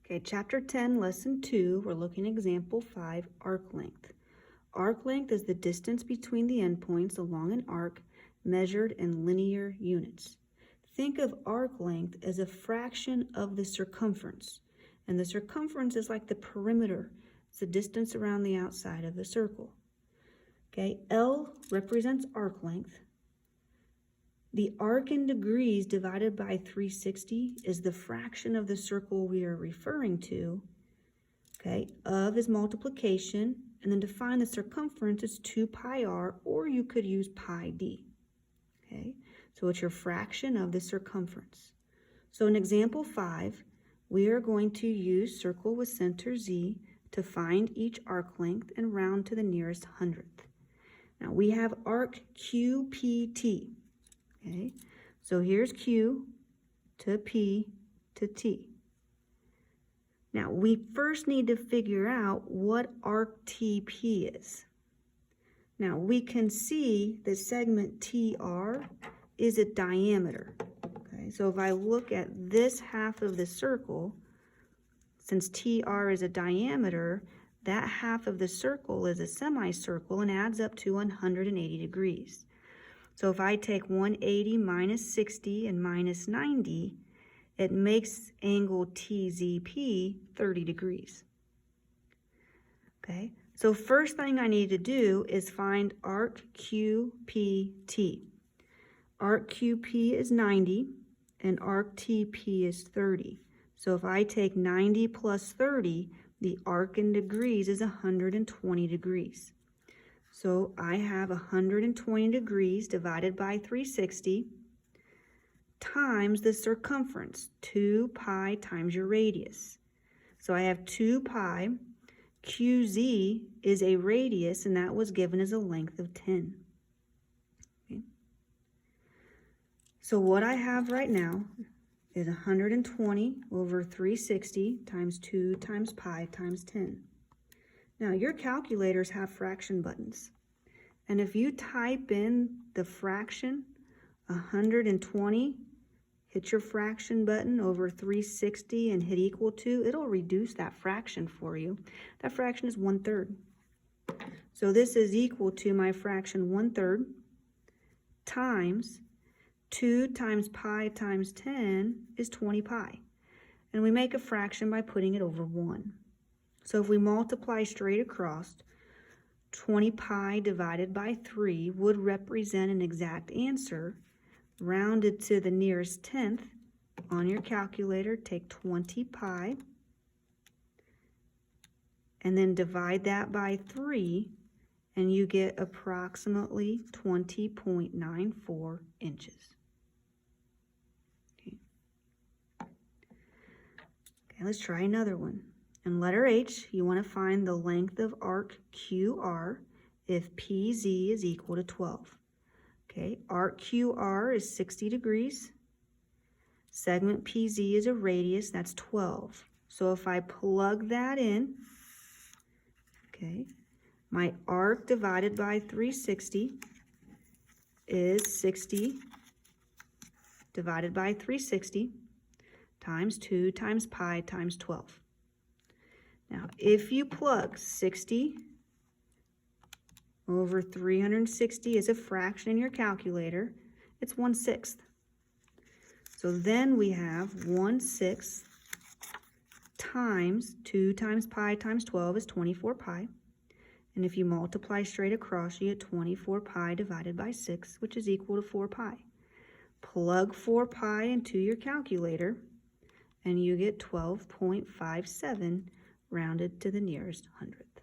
Okay, Chapter 10, Lesson 2, we're looking at Example 5, arc length. Arc length is the distance between the endpoints along an arc measured in linear units. Think of arc length as a fraction of the circumference, and the circumference is like the perimeter. It's the distance around the outside of the circle. Okay, L represents arc length. The arc in degrees divided by 360 is the fraction of the circle we are referring to. Okay, of is multiplication, and then to find the circumference is 2 pi r, or you could use pi d. Okay, so it's your fraction of the circumference. So in example 5, we are going to use circle with center z to find each arc length and round to the nearest hundredth. Now we have arc QPT. Okay, so here's Q to P to T. Now we first need to figure out what arc TP is. Now we can see the segment TR is a diameter. Okay, so if I look at this half of the circle, since TR is a diameter, that half of the circle is a semicircle and adds up to 180 degrees. So if I take 180 minus 60 and minus 90, it makes angle TZP 30 degrees. Okay, so first thing I need to do is find arc QPT. Arc QP is 90 and arc TP is 30. So if I take 90 plus 30, the arc in degrees is 120 degrees. So I have 120 degrees divided by 360 times the circumference, 2 pi times your radius. So I have 2 pi, QZ is a radius, and that was given as a length of 10. Okay. So what I have right now is 120 over 360 times 2 times pi times 10. Now, your calculators have fraction buttons, and if you type in the fraction 120, hit your fraction button over 360 and hit equal to, it'll reduce that fraction for you. That fraction is 1/3. So this is equal to my fraction 1/3 times 2 times pi times 10 is 20 pi. And we make a fraction by putting it over 1. So if we multiply straight across, 20 pi divided by 3 would represent an exact answer. Rounded to the nearest tenth, on your calculator, take 20 pi and then divide that by 3, and you get approximately 20.94 inches. Okay, let's try another one. In letter H, you want to find the length of arc QR if PZ is equal to 12. Okay, arc QR is 60 degrees. Segment PZ is a radius, that's 12. So if I plug that in, okay, my arc divided by 360 is 60 divided by 360 times 2 times pi times 12. Now, if you plug 60 over 360 as a fraction in your calculator, it's 1/6. So then we have 1/6 times 2 times pi times 12 is 24 pi. And if you multiply straight across, you get 24 pi divided by 6, which is equal to 4 pi. Plug 4 pi into your calculator, and you get 12.57 rounded to the nearest hundredth.